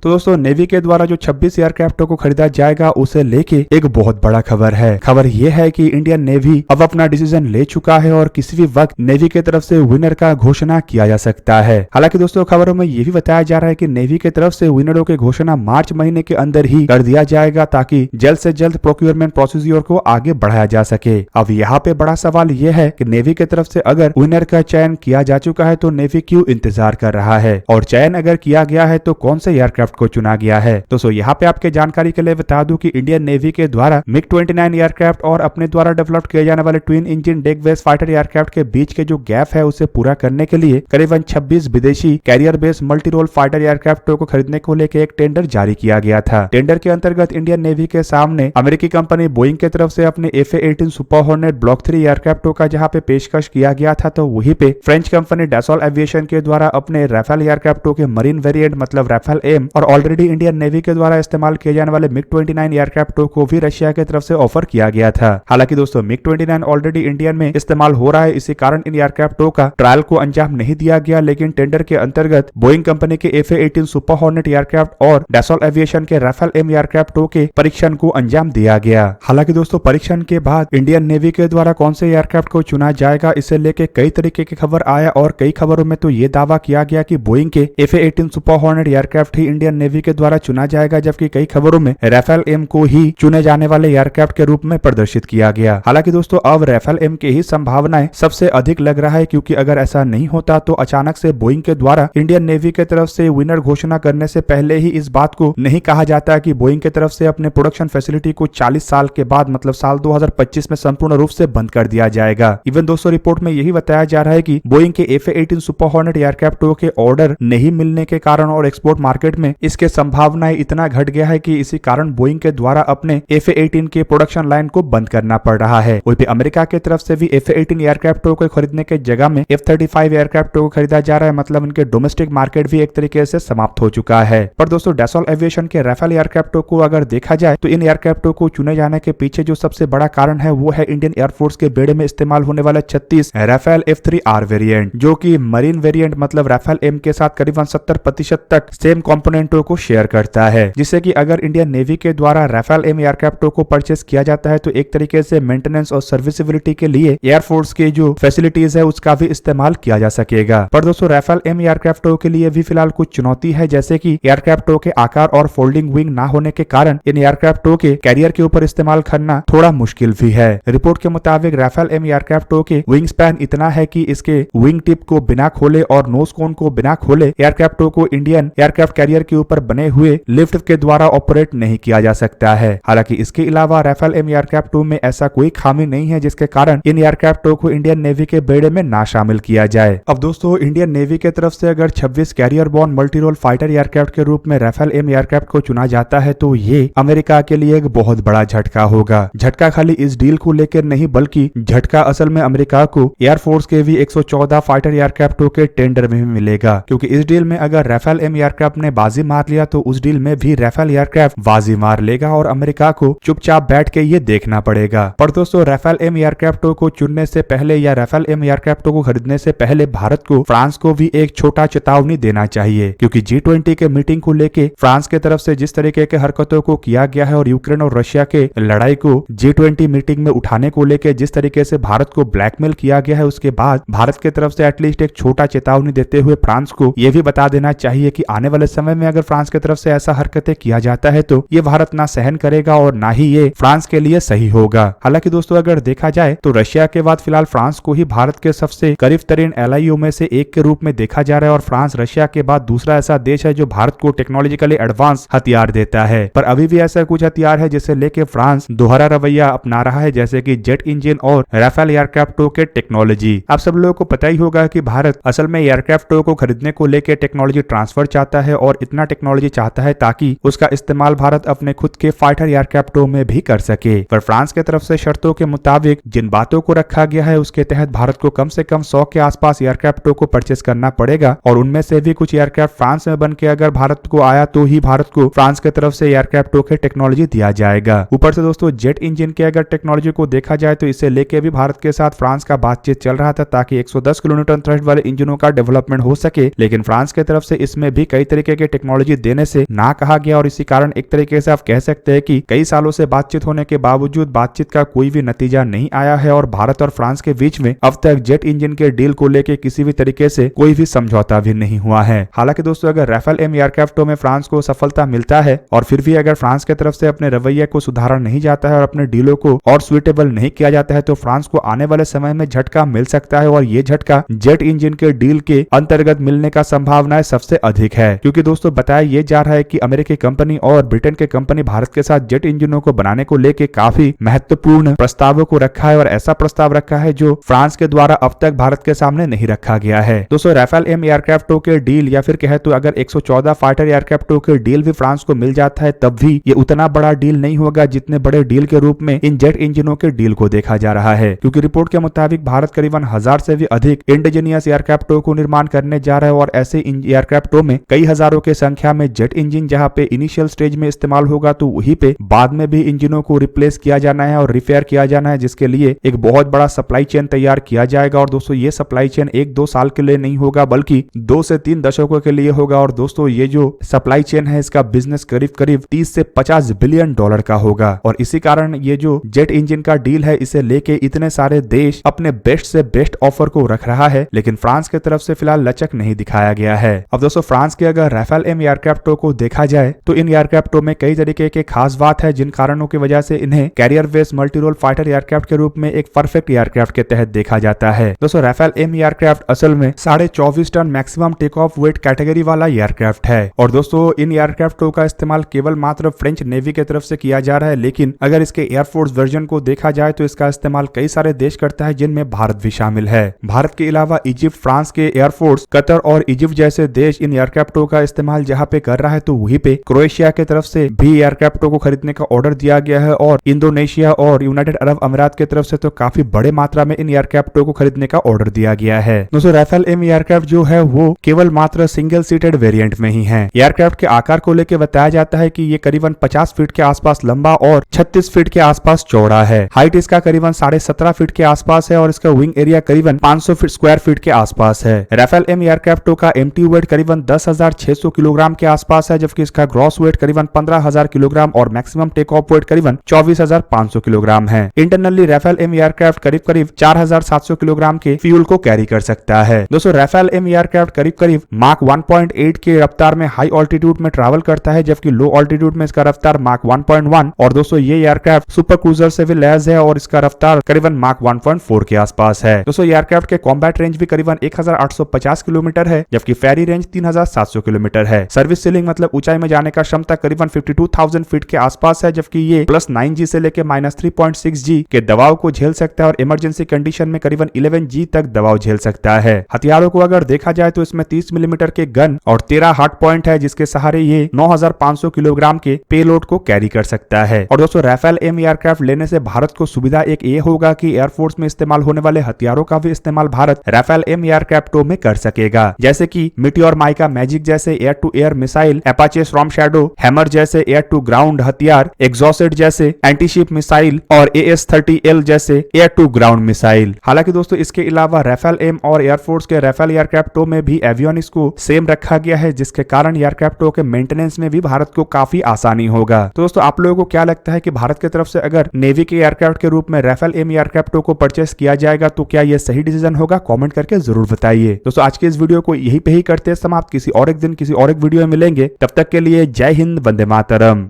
तो दोस्तों नेवी के द्वारा जो 26 एयरक्राफ्टों को खरीदा जाएगा उसे लेके एक बहुत बड़ा खबर है। खबर यह है कि इंडियन नेवी अब अपना डिसीजन ले चुका है और किसी भी वक्त नेवी की तरफ से विनर का घोषणा किया जा सकता है। हालांकि दोस्तों खबरों में यह भी बताया जा रहा है कि नेवी की तरफ से विनरों की घोषणा मार्च महीने के अंदर ही कर दिया जाएगा ताकि जल्द से जल्द प्रोक्योरमेंट प्रोसीजर को आगे बढ़ाया जा सके। अब यहाँ पे बड़ा सवाल यह है कि नेवी की तरफ से अगर विनर का चयन किया जा चुका है तो नेवी क्यों इंतजार कर रहा है, और चयन अगर किया गया है तो कौन से एयरक्राफ्ट को चुना गया है। दोस्तों यहाँ पे आपके जानकारी के लिए बता दूं कि इंडियन नेवी के द्वारा मिग 29 एयरक्राफ्ट और अपने द्वारा डेवलप किए जाने वाले twin engine deck based fighter aircraft के बीच के जो गैप है उसे पूरा करने के लिए करीबन 26 विदेशी carrier based multi role fighter एयरक्राफ्टों को खरीदने को लेकर एक टेंडर जारी किया गया था। टेंडर के अंतर्गत इंडियन नेवी के सामने अमेरिकी कंपनी बोइंग की तरफ से अपने FA-18 सुपर हॉर्नेट ब्लॉक 3 एयरक्राफ्टों का जहां पे पेशकश किया गया था, तो वहीं पे फ्रेंच कंपनी डैसॉल एविएशन के द्वारा अपने राफेल एयरक्राफ्टों के मरीन वेरिएंट मतलब राफेल एम और ऑलरेडी इंडियन नेवी के द्वारा इस्तेमाल किए जाने वाले मिग 29 एयरक्राफ्टों को भी रशिया की तरफ से ऑफर किया गया था। हालांकि दोस्तों मिग 29 ऑलरेडी इंडियन में इस्तेमाल हो रहा है, इसी कारण इन एयरक्राफ्टों का ट्रायल को अंजाम नहीं दिया गया, लेकिन टेंडर के अंतर्गत बोइंग कंपनी के FA-18 सुपर हॉर्नेट एयरक्राफ्ट और डैसॉल एविएशन के राफेल एम एयरक्राफ्टों के परीक्षण को अंजाम दिया गया। हालांकि दोस्तों परीक्षण के बाद इंडियन नेवी के द्वारा कौन से एयरक्राफ्ट को चुना जाएगा इसे लेके कई तरीके की खबर आया और कई खबरों में तो ये दावा किया गया कि बोइंग के FA-18 सुपर हॉर्नेट एयरक्राफ्ट ही इंडियन नेवी के द्वारा चुना जाएगा, जबकि कई खबरों में राफेल एम को ही चुने जाने वाले एयरक्राफ्ट के रूप में प्रदर्शित किया गया। हालांकि दोस्तों अब राफेल एम की ही संभावनाएं सबसे अधिक लग रहा है, क्योंकि अगर ऐसा नहीं होता तो अचानक से बोइंग के द्वारा इंडियन नेवी की तरफ से विनर घोषणा करने से पहले ही इस बात को नहीं कहा जाता कि बोइंग की तरफ से अपने प्रोडक्शन फैसिलिटी को 40 साल के बाद मतलब साल 2025 में संपूर्ण रूप से बंद कर दिया जाएगा। इवन दोस्तों रिपोर्ट में यही बताया जा रहा है कि बोइंग के FA-18 सुपर हॉर्नेट एयरक्राफ्टों के ऑर्डर नहीं मिलने के कारण और एक्सपोर्ट मार्केट में इसके संभावनाएं इतना घट गया है कि इसी कारण बोइंग के द्वारा अपने FA-18 के प्रोडक्शन लाइन को बंद करना पड़ रहा है। वहीं पे अमेरिका की तरफ से भी FA-18 एयरक्राफ्टों को खरीदने के जगह में F-35 एयरक्राफ्टों को खरीदा जा रहा है, मतलब इनके डोमेस्टिक मार्केट भी एक तरीके से समाप्त हो चुका है। पर दोस्तों डैसॉल एविएशन के राफेल एयरक्राफ्टों को अगर देखा जाए तो इन एयरक्राफ्टों को चुने जाने के पीछे जो सबसे बड़ा कारण है वो है इंडियन एयरफोर्स के बेड़े में इस्तेमाल होने वाला 36 राफेल F3R वेरिएंट, जो कि मरीन वेरिएंट मतलब राफेल एम के साथ करीबन 70% तक सेम कंपोनेंटों को शेयर करता है, जिससे कि अगर इंडियन नेवी के द्वारा राफेल एम एयरक्राफ्टों को परचेस किया जाता है तो एक तरीके से मेंटेनेंस और सर्विसिबिलिटी के लिए एयरफोर्स की जो फैसिलिटीज है उसका भी इस्तेमाल किया जा सकेगा। पर दोस्तों राफेल एम एयरक्राफ्टों के लिए भी फिलहाल कुछ चुनौती है, जैसे कि एयरक्राफ्टों के आकार और फोल्डिंग विंग ना होने के कारण इन एयरक्राफ्टों के कैरियर के ऊपर इस्तेमाल करना थोड़ा मुश्किल भी है। रिपोर्ट के मुताबिक राफेल एम एयरक्राफ्टों के विंग स्पैन इतना है कि इसके विंग टिप को बिना खोले और नोज कोन को बिना खोले एयरक्राफ्टों को इंडियन एयरक्राफ्ट कैरियर के ऊपर बने हुए लिफ्ट के द्वारा ऑपरेट नहीं किया जा सकता है। हालांकि इसके अलावा राफेल एम एयरक्राफ्टों में ऐसा कोई खामी नहीं है जिसके कारण इन एयरक्राफ्टों को इंडियन नेवी के बेड़े में ना शामिल किया जाए। अब दोस्तों इंडियन नेवी के तरफ से अगर 26 carrier borne multi role fighter aircraft के रूप में राफेल एम एयरक्राफ्ट को चुना जाता है तो ये अमेरिका के लिए एक बहुत बड़ा झटका होगा। झटका खाली इस डील को लेकर नहीं बल्कि झटका असल में अमेरिका को एयरफोर्स के भी 114 फाइटर एयरक्राफ्टों के टेंडर में भी मिलेगा, क्योंकि इस डील में अगर राफेल एम एयरक्राफ्ट ने बाजी मार लिया तो उस डील में भी राफेल एयरक्राफ्ट बाजी मार लेगा और अमेरिका को चुपचाप बैठ के ये देखना पड़ेगा। पर दोस्तों राफेल एम एयरक्राफ्टों को चुनने से पहले या राफेल एम एयरक्राफ्टों को खरीदने से पहले भारत को फ्रांस को भी एक छोटा चेतावनी देना चाहिए, क्योंकि G20 के मीटिंग को लेके फ्रांस के तरफ से जिस तरीके के हरकतों को किया गया है और यूक्रेन और रशिया के लड़ाई को G20 मीटिंग में उठाने को लेके जिस तरीके से भारत को ब्लैकमेल किया गया है, उसके बाद भारत के तरफ से एटलीस्ट एक छोटा चेतावनी देते हुए फ्रांस को यह भी बता देना चाहिए कि आने वाले समय में अगर फ्रांस की तरफ से ऐसा हरकतें किया जाता है तो ये भारत ना सहन करेगा और ना ही ये फ्रांस के लिए सही होगा। हालांकि दोस्तों अगर देखा जाए तो रशिया के बाद फिलहाल फ्रांस को ही भारत के सबसे करीब तरीन एलआईओ में से एक के रूप में देखा जा रहा है और फ्रांस रशिया के बाद दूसरा ऐसा देश है जो भारत को टेक्नोलॉजिकली एडवांस हथियार देता है। पर अभी भी ऐसा कुछ हथियार है जिसे लेके फ्रांस दोहरा रवैया अपना रहा है, जैसे कि जेट इंजन और राफेल एयरक्राफ्टों के टेक्नोलॉजी। आप सब लोगों को पता ही होगा कि भारत असल में एयरक्राफ्टों को खरीदने को लेकर टेक्नोलॉजी ट्रांसफर चाहता है और इतना टेक्नोलॉजी चाहता है ताकि उसका इस्तेमाल भारत अपने खुद के फाइटर एयरक्राफ्टों में भी कर सके। पर फ्रांस की तरफ से शर्तों के मुताबिक जिन बातों को रखा गया है उसके तहत भारत को कम से कम 100 के आसपास एयरक्राफ्टों को परचेस करना पड़ेगा और उनमें से भी कुछ एयरक्राफ्ट फ्रांस में बन के अगर भारत को आया तो ही भारत को फ्रांस की तरफ से एयरक्राफ्टों के टेक्नोलॉजी दिया जाएगा। ऊपर से दोस्तों जेट इंजन के अगर टेक्नोलॉजी को देखा जाए तो इसे लेके भी भारत के साथ फ्रांस का बातचीत चल रहा था ताकि 110 किलोन्यूटन थ्रस्ट वाले इंजनों का डेवलपमेंट हो सके, लेकिन फ्रांस की तरफ से इसमें भी कई तरीके के टेक्नोलॉजी टेक्नोलॉजी देने से ना कहा गया और इसी कारण एक तरीके से आप कह सकते हैं कि कई सालों से बातचीत होने के बावजूद बातचीत का कोई भी नतीजा नहीं आया है और भारत और फ्रांस के बीच में अब तक जेट इंजन के डील को लेकर किसी भी तरीके से कोई भी समझौता भी नहीं हुआ है। हालांकि दोस्तों अगर राफेल एम एयरक्राफ्टों में फ्रांस को सफलता मिलता है और फिर भी अगर फ्रांस की तरफ से अपने रवैये को सुधारा नहीं जाता है और अपने डीलों को और सुइटेबल नहीं किया जाता है तो फ्रांस को आने वाले समय में झटका मिल सकता है और ये झटका जेट इंजन के डील के अंतर्गत मिलने का संभावना सबसे अधिक है, क्योंकि दोस्तों बताया ये जा रहा है कि अमेरिकी कंपनी और ब्रिटेन के कंपनी भारत के साथ जेट इंजनों को बनाने को लेकर काफी महत्वपूर्ण प्रस्तावों को रखा है और ऐसा प्रस्ताव रखा है जो फ्रांस के द्वारा अब तक भारत के सामने नहीं रखा गया है। दोस्तों राफेल एम एयरक्राफ्टों के डील या फिर कहे तो अगर 114 फाइटर एयरक्राफ्टों के डील भी फ्रांस को मिल जाता है तब भी ये उतना बड़ा डील नहीं होगा जितने बड़े डील के रूप में इन जेट इंजनों के डील को देखा जा रहा है, क्योंकि रिपोर्ट के मुताबिक भारत करीबन 1000 से भी अधिक इंडिजीनियस एयरक्राफ्टों को निर्माण करने जा रहा है और ऐसे एयरक्राफ्टों में कई हजारों के संख्या में जेट इंजन जहां पे इनिशियल स्टेज में इस्तेमाल होगा तो वहीं पे बाद में भी इंजनों को रिप्लेस किया जाना है और रिपेयर किया जाना है, जिसके लिए एक बहुत बड़ा सप्लाई चेन तैयार किया जाएगा। और दोस्तों ये सप्लाई चेन 1-2 साल के लिए नहीं होगा बल्कि 2 से 3 दशकों के लिए होगा और दोस्तों ये जो सप्लाई चेन है इसका बिजनेस करीब करीब 30 से 50 बिलियन डॉलर का होगा और इसी कारण ये जो जेट इंजन का डील है इसे लेके इतने सारे देश अपने बेस्ट से बेस्ट ऑफर को रख रहा है, लेकिन फ्रांस की तरफ से फिलहाल लचक नहीं दिखाया गया है। अब दोस्तों फ्रांस के अगर राफेल एम एयरक्राफ्टों को देखा जाए तो इन एयरक्राफ्टों में कई तरीके के खास बात है जिन कारणों की वजह से इन्हें career based multirole fighter aircraft के रूप में एक परफेक्ट एयरक्राफ्ट के तहत देखा जाता है। दोस्तों राफेल एम एयरक्राफ्ट असल में 24.5 ton maximum take off weight category वाला एयरक्राफ्ट है और दोस्तों इन एयरक्राफ्टों का इस्तेमाल केवल मात्र फ्रेंच नेवी की तरफ से किया जा रहा है, लेकिन अगर इसके एयरफोर्स वर्जन को देखा जाए तो इसका इस्तेमाल कई सारे देश करता है जिनमें भारत भी शामिल है। भारत के अलावा इजिप्ट, फ्रांस के एयरफोर्स, कतर और इजिप्ट जैसे देश इन एयरक्राफ्टों का इस्तेमाल जहां पे कर रहा है तो वहीं पे क्रोएशिया की तरफ से भी एयरक्राफ्टों को खरीदने का ऑर्डर दिया गया है और इंडोनेशिया और यूनाइटेड अरब अमीरात की तरफ से तो काफी बड़े मात्रा में इन एयरक्राफ्टों को खरीदने का ऑर्डर दिया गया है। दोस्तों राफेल एम एयरक्राफ्ट जो है वो केवल मात्र सिंगल सीटेड वेरिएंट में ही है। एयरक्राफ्ट के आकार को लेकर बताया जाता है कि ये करीबन 50 फीट के आसपास लंबा और 36 फीट के आसपास चौड़ा है। हाइट इसका करीबन 17.5 फीट के आसपास है और इसका विंग एरिया करीबन 500 स्क्वायर फीट के आसपास है। राफेल एम एयरक्राफ्टों का एमटी वेट करीबन 10,600 किलोग्राम के आसपास है, जबकि इसका ग्रॉस वेट करीबन 15,000 किलोग्राम और मैक्सिमम टेक ऑफ वेट करीबन 24,500 किलोग्राम है। इंटरनली राफेल एम एयरक्राफ्ट करीब करीब 4,700 किलोग्राम के फ्यूल को कैरी कर सकता है। दोस्तों राफेल एम एयरक्राफ्ट करीब करीब माक 1.8 के रफ्तार में हाई ऑल्टीट्यूड में ट्रैवल करता है, जबकि लो ऑल्टीट्यूड में इसका रफ्तार माक 1.1 और दोस्तों ये एयरक्राफ्ट सुपर क्रूजर से भी लैस है और इसका रफ्तार करीबन माक 1.4 के आसपास है। दोस्तों एयरक्राफ्ट के कॉम्बैट रेंज भी करीबन 1850 किलोमीटर है, जबकि फेरी रेंज 3700 किलोमीटर है। सर्विस सीलिंग मतलब ऊंचाई में जाने का क्षमता करीबन 52,000 फीट के आसपास है, जबकि ये +9G से लेकर -3.6G के दबाव को झेल सकता है और इमरजेंसी कंडीशन में करीबन 11G तक दबाव झेल सकता है। हथियारों को अगर देखा जाए तो इसमें 30 मिलीमीटर के गन और 13 हार्ड पॉइंट है, जिसके सहारे ये 9,500 किलोग्राम के पेलोड को कैरी कर सकता है। और दोस्तों राफेल एम एयरक्राफ्ट लेने से भारत को सुविधा एक ये होगा कि एयरफोर्स में इस्तेमाल होने वाले हथियारों का भी इस्तेमाल भारत राफेल एम एयरक्राफ्टों में कर सकेगा, जैसे कि मीटियोर माइका मैजिक जैसे air to air missile, Apache Storm Shadow, Hammer जैसे एयर टू ग्राउंड हथियार, एग्जॉसेट जैसे एंटीशिप मिसाइल और AS-30L जैसे एयर टू ग्राउंड मिसाइल। हालांकि दोस्तों इसके अलावा राफेल एम और एयरफोर्स के राफेल एयरक्राफ्टों में भी एवियोनिक्स को सेम रखा गया है, जिसके कारण एयरक्राफ्टों के मेंटेनेंस में भी भारत को काफी आसानी होगा। तो दोस्तों आप लोगों को क्या लगता है कि भारत की तरफ से अगर नेवी के एयरक्राफ्ट के रूप में राफेल एम एयरक्राफ्टों को परचेस किया जाएगा तो क्या यह सही डिसीजन होगा? कमेंट करके जरूर बताइए। दोस्तों आज के इस वीडियो को यहीं पे ही करते हैं समाप्त। किसी और एक दिन किसी और एक वीडियो में मिलेंगे, तब तक के लिए जय हिंद, वंदे मातरम।